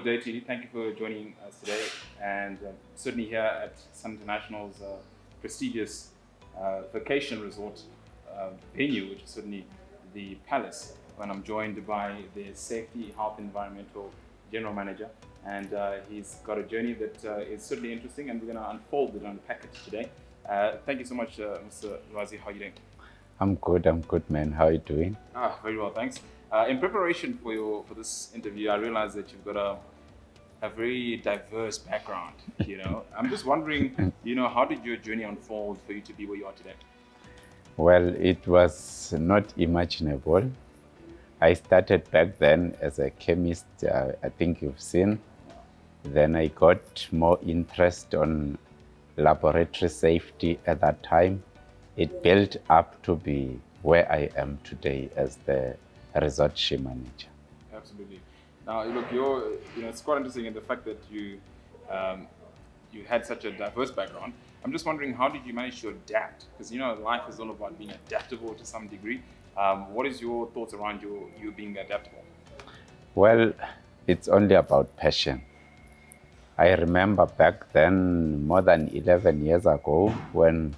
good day to you. Thank you for joining us today, and certainly here at Sun International's prestigious vacation resort venue, which is certainly the Palace, when I'm joined by the Safety, Health, Environmental General Manager, and he's got a journey that is certainly interesting, and we're going to unfold it and unpack it today. Thank you so much, Mr. Lwazi. How are you doing? I'm good, man. How are you doing? Very well, thanks. In preparation for this interview, I realized that you've got a very diverse background. I'm just wondering, how did your journey unfold for you to be where you are today? Well, it was not imaginable. I started back then as a chemist, I think you've seen. Then I got more interest on laboratory safety at that time. It built up to be where I am today as the resort SHEQ manager. Absolutely. Now, look, it's quite interesting in the fact that you had such a diverse background. I'm just wondering, how did you manage to adapt? Because life is all about being adaptable to some degree. What is your thoughts around you being adaptable? Well, it's only about passion. I remember back then, more than 11 years ago, when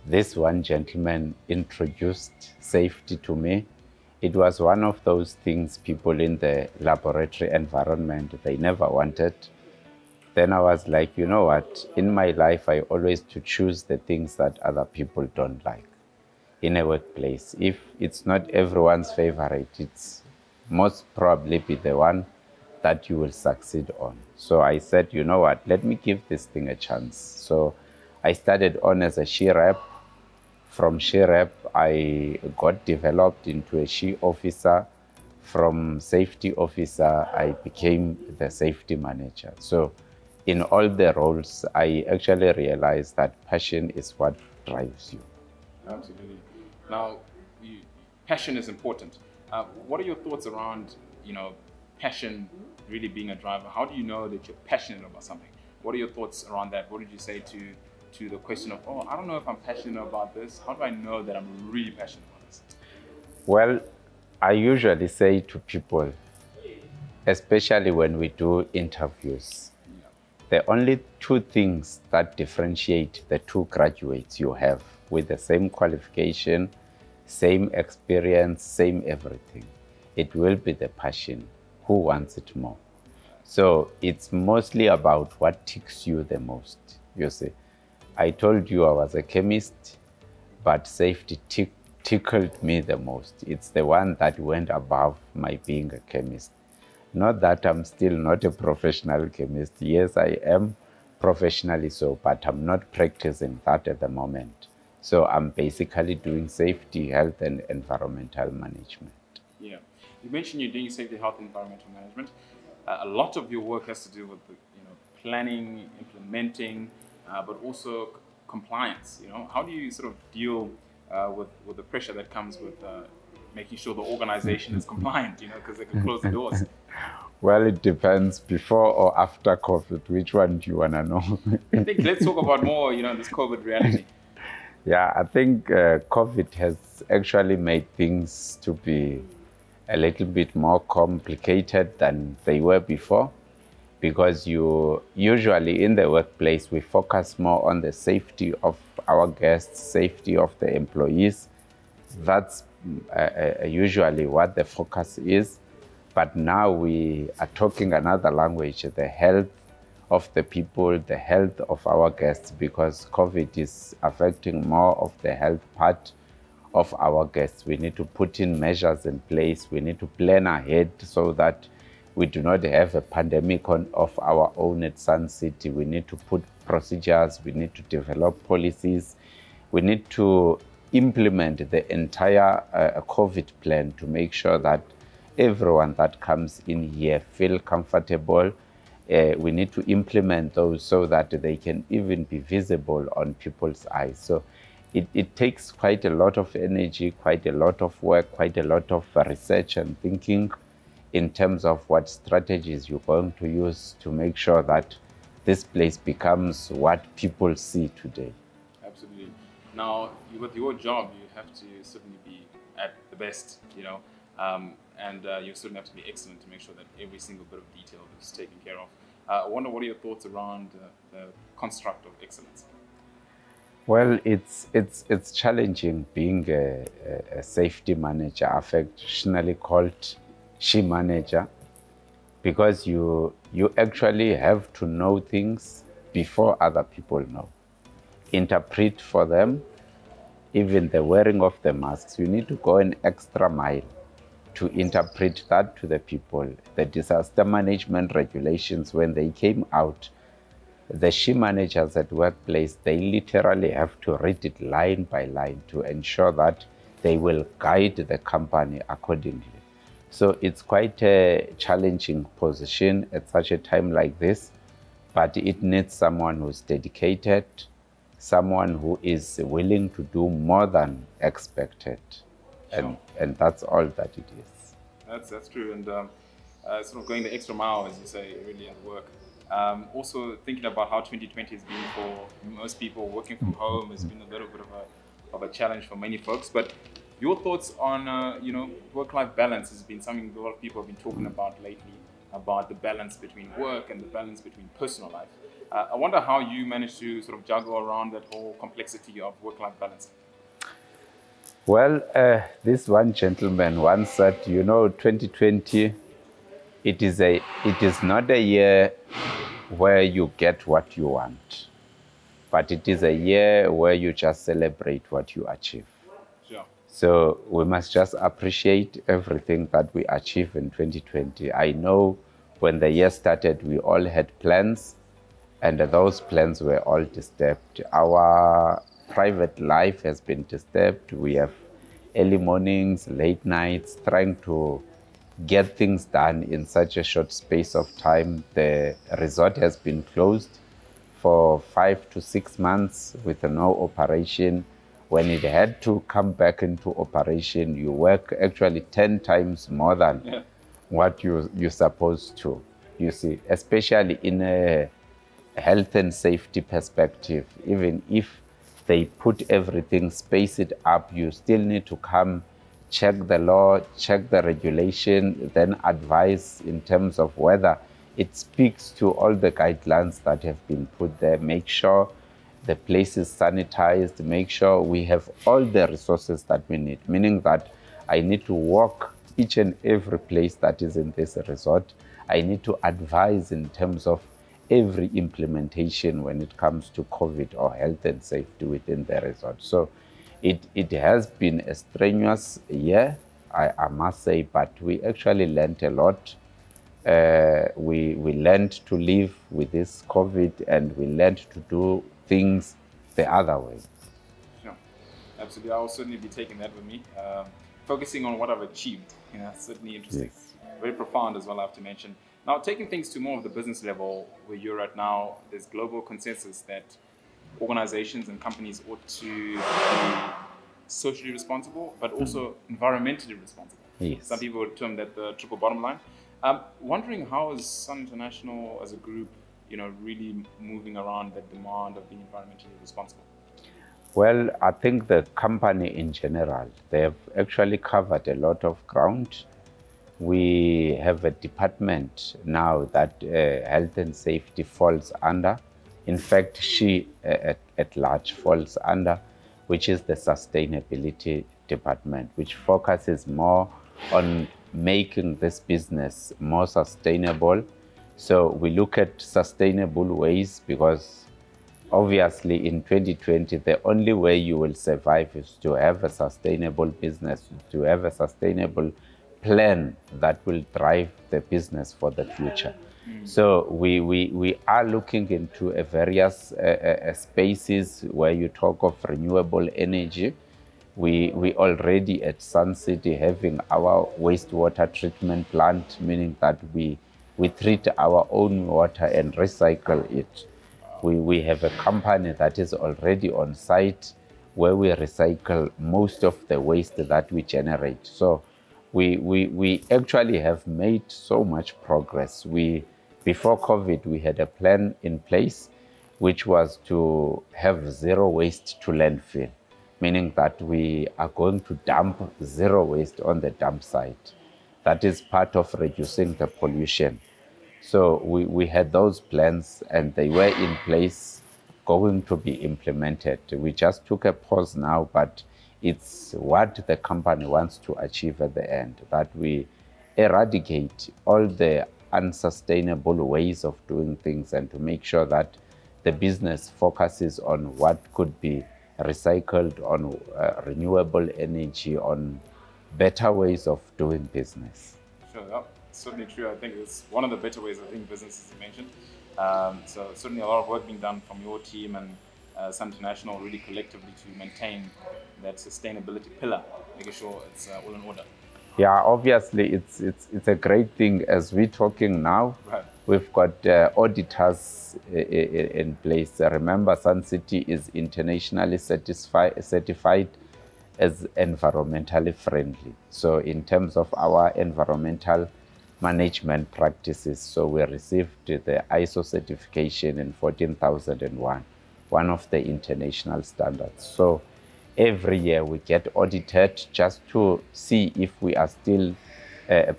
this one gentleman introduced safety to me. It was one of those things people in the laboratory environment, they never wanted. Then I was like, you know what, in my life, I always to choose the things that other people don't like in a workplace. If it's not everyone's favorite, it's most probably be the one that you will succeed on. So I said, you know what, let me give this thing a chance. So I started on as a SHEQ rep. From SHEQ rep, I got developed into a SHEQ officer. From safety officer, I became the safety manager. So in all the roles, I actually realized that passion is what drives you. Absolutely. Now, passion is important. What are your thoughts around, passion really being a driver? How do you know that you're passionate about something? What are your thoughts around that? What did you say to the question of, I don't know if I'm passionate about this. How do I know that I'm really passionate about this? Well, I usually say to people, especially when we do interviews, the only two things that differentiate the two graduates you have with the same qualification, same experience, same everything, it will be the passion. Who wants it more? So it's mostly about what ticks you the most, you see. I told you I was a chemist, but safety tickled me the most. It's the one that went above my being a chemist. Not that I'm still not a professional chemist. Yes, I am professionally so, but I'm not practicing that at the moment. So I'm basically doing safety, health, and environmental management. Yeah. You mentioned you're doing safety, health, and environmental management. A lot of your work has to do with planning, implementing, but also compliance. How do you sort of deal with the pressure that comes with making sure the organization is compliant, because they can close the doors? Well, it depends, before or after COVID. Which one do you want to know? I think let's talk about more, this COVID reality. Yeah, I think COVID has actually made things to be a little bit more complicated than they were before, because you usually in the workplace, we focus more on the safety of our guests, safety of the employees. That's usually what the focus is. But now we are talking another language, the health of the people, the health of our guests, because COVID is affecting more of the health part of our guests. We need to put in measures in place. We need to plan ahead so that we do not have a pandemic of our own at Sun City. We need to put procedures. We need to develop policies. We need to implement the entire COVID plan to make sure that everyone that comes in here feel comfortable. We need to implement those so that they can even be visible on people's eyes. So it takes quite a lot of energy, quite a lot of work, quite a lot of research and thinking in terms of what strategies you're going to use to make sure that this place becomes what people see today. Absolutely. Now, with your job, you have to certainly be at the best, and you certainly have to be excellent to make sure that every single bit of detail is taken care of. I wonder, what are your thoughts around the construct of excellence? Well, it's challenging being a safety manager, affectionately called SHE manager, because you actually have to know things before other people know. Interpret for them, even the wearing of the masks. You need to go an extra mile to interpret that to the people. The disaster management regulations, when they came out, the SHE managers at workplace, they literally have to read it line by line to ensure that they will guide the company accordingly. So it's quite a challenging position at such a time like this, but it needs someone who's dedicated, someone who is willing to do more than expected. Sure. And that's all that it is. That's true. And sort of going the extra mile, as you say, really at work. Also thinking about how 2020 has been for most people. Working from home has been a little bit of a challenge for many folks. But your thoughts on work-life balance has been something a lot of people have been talking about lately, about the balance between work and the balance between personal life. I wonder how you managed to sort of juggle around that whole complexity of work-life balance. Well, this one gentleman once said, 2020, it is not a year where you get what you want, but it is a year where you just celebrate what you achieve. Sure. So we must just appreciate everything that we achieve in 2020. I know when the year started, we all had plans, and those plans were all disturbed. Our private life has been disturbed. We have early mornings, late nights, trying to get things done in such a short space of time. The resort has been closed for 5 to 6 months with no operation. When it had to come back into operation, you work actually 10 times more than what you're supposed to. You see, especially in a health and safety perspective, even if they put everything, space it up, you still need to come, check the law, check the regulation, then advise in terms of whether it speaks to all the guidelines that have been put there. Make sure the place is sanitized, make sure we have all the resources that we need, meaning that I need to walk each and every place that is in this resort. I need to advise in terms of every implementation when it comes to COVID or health and safety within the resort. So it has been a strenuous year, I must say, but we actually learned a lot. We learned to live with this COVID, and we learned to do things the other way. Sure. Absolutely. I'll certainly be taking that with me. Focusing on what I've achieved, that's certainly interesting. Yes. Very profound as well, I have to mention. Now, taking things to more of the business level where you're at now, there's global consensus that organizations and companies ought to be socially responsible, but also environmentally responsible. Yes. Some people would term that the triple bottom line. Wondering how is Sun International as a group, really moving around that demand of being environmentally responsible? Well, I think the company in general, they have actually covered a lot of ground. We have a department now that health and safety falls under. In fact, SHE at large falls under, which is the sustainability department, which focuses more on making this business more sustainable. So we look at sustainable ways, because obviously in 2020, the only way you will survive is to have a sustainable business, to have a sustainable plan that will drive the business for the future. So we are looking into various spaces where you talk of renewable energy. We already at Sun City having our wastewater treatment plant, meaning that we treat our own water and recycle it. We have a company that is already on site where we recycle most of the waste that we generate. So we actually have made so much progress. Before COVID, we had a plan in place, which was to have zero waste to landfill, meaning that we are going to dump zero waste on the dump site. That is part of reducing the pollution. So we had those plans and they were in place, going to be implemented. We just took a pause now, but it's what the company wants to achieve at the end, that we eradicate all the unsustainable ways of doing things and to make sure that the business focuses on what could be recycled, on renewable energy, on better ways of doing business. Sure, yeah, certainly true. I think it's one of the better ways of doing business, as you mentioned. So certainly a lot of work being done from your team and Sun International really collectively to maintain that sustainability pillar, making sure it's all in order. Yeah, obviously it's a great thing. As we're talking now, Right. We've got auditors in place. Remember, Sun City is internationally certified as environmentally friendly. So in terms of our environmental management practices, so we received the ISO certification in 14001, one of the international standards. So every year we get audited just to see if we are still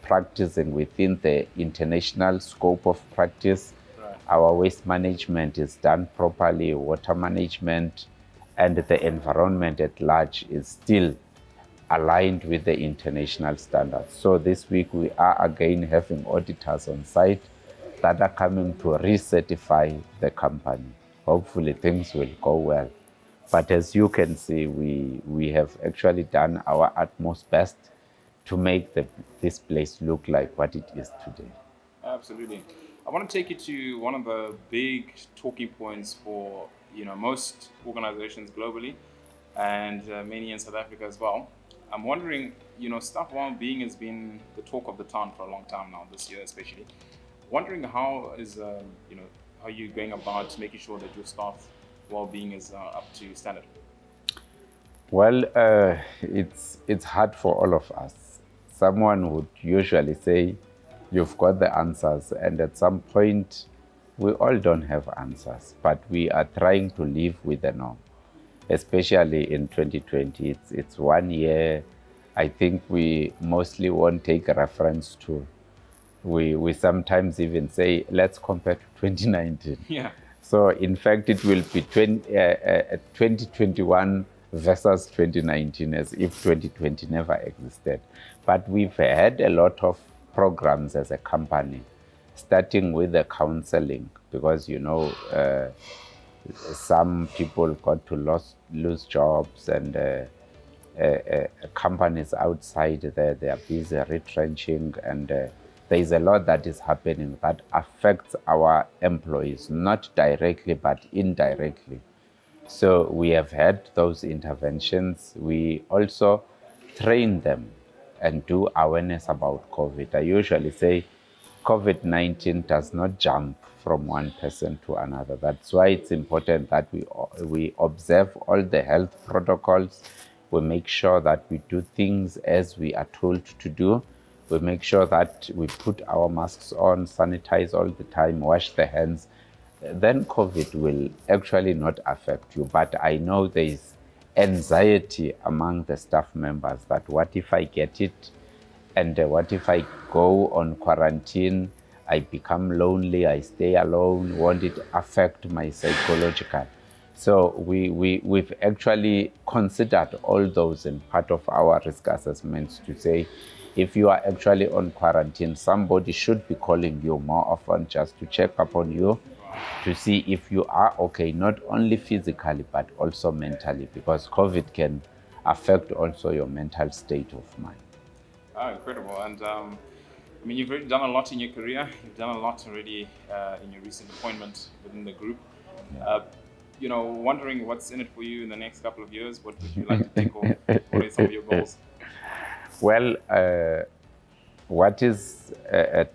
practicing within the international scope of practice. Right. Our waste management is done properly, water management, and the environment at large is still aligned with the international standards. So this week we are again having auditors on site that are coming to recertify the company. Hopefully things will go well. But as you can see, we have actually done our utmost best to make this place look like what it is today. Absolutely. I want to take you to one of the big talking points for most organizations globally and many in South Africa as well. I'm wondering, staff well-being has been the talk of the town for a long time now, this year especially. Wondering how how you're going about making sure that your staff well-being is up to standard. Well, it's hard for all of us. Someone would usually say, you've got the answers, and at some point, we all don't have answers, but we are trying to live with the norm, especially in 2020. It's 1 year. I think we mostly won't take a reference to. We sometimes even say, let's compare to 2019. Yeah. So in fact, it will be 2021 versus 2019, as if 2020 never existed. But we've had a lot of programs as a company, starting with the counseling, because some people got to lose jobs, and companies outside there, they are busy retrenching, and there's a lot that is happening that affects our employees, not directly but indirectly. So we have had those interventions. We also train them and do awareness about COVID. I usually say COVID-19 does not jump from one person to another. That's why it's important that we observe all the health protocols. We make sure that we do things as we are told to do. We make sure that we put our masks on, sanitize all the time, wash the hands. Then COVID will actually not affect you. But I know there is anxiety among the staff members that what if I get it, and what if I go on quarantine, I become lonely, I stay alone, won't it affect my psychological? So we've actually considered all those in part of our risk assessments to say, if you are actually on quarantine, somebody should be calling you more often just to check upon you, to see if you are okay, not only physically, but also mentally, because COVID can affect also your mental state of mind. Oh, incredible. And you've already done a lot in your career. You've done a lot already in your recent appointment within the group. Yeah. Wondering what's in it for you in the next couple of years. What would you like to take on? What are some of your goals? Well, what is at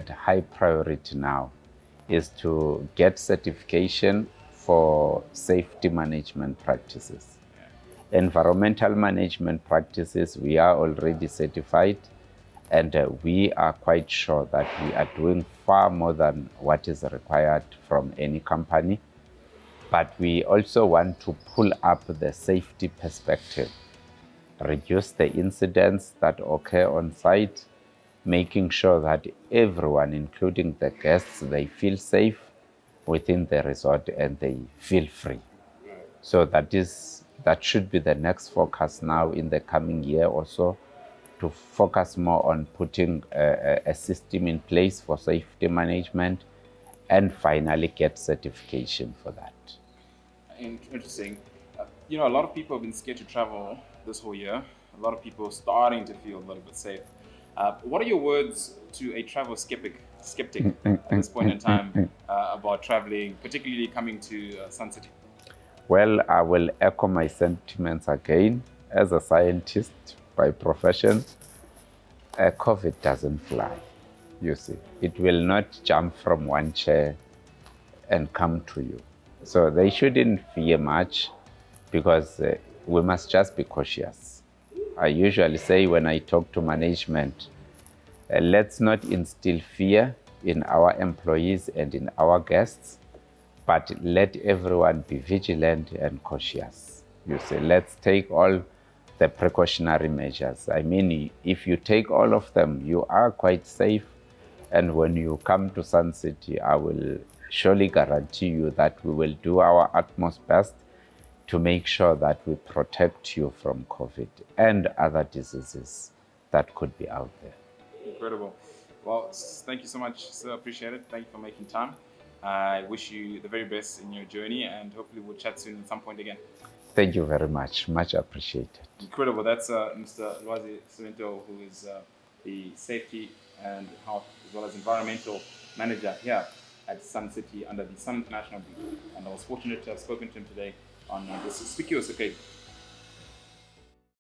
high priority now is to get certification for safety management practices. Yeah. Environmental management practices, we are already certified, and we are quite sure that we are doing far more than what is required from any company. But we also want to pull up the safety perspective. reduce the incidents that occur on site, making sure that everyone, including the guests, they feel safe within the resort and they feel free. So that should be the next focus now in the coming year or so, to focus more on putting a system in place for safety management and finally get certification for that. Interesting. You know, a lot of people have been scared to travel this whole year. A lot of people are starting to feel a little bit safe. What are your words to a travel skeptic at this point in time about traveling, particularly coming to Sun City? Well, I will echo my sentiments again. As a scientist by profession, COVID doesn't fly, you see. It will not jump from one chair and come to you. So they shouldn't fear much, because we must just be cautious. I usually say when I talk to management, let's not instill fear in our employees and in our guests, but let everyone be vigilant and cautious. You see, let's take all the precautionary measures. I mean, if you take all of them, you are quite safe. And when you come to Sun City, I will surely guarantee you that we will do our utmost best to make sure that we protect you from COVID and other diseases that could be out there. Incredible. Well, thank you so much, sir. Appreciate it. Thank you for making time. I wish you the very best in your journey, and hopefully we'll chat soon at some point again. Thank you very much. Much appreciated. Incredible. That's Mr. Lwazi Mswelanto, who is the Safety and Health as well as Environmental Manager here at Sun City under the Sun International Group. And I was fortunate to have spoken to him today on this conspicuous occasion.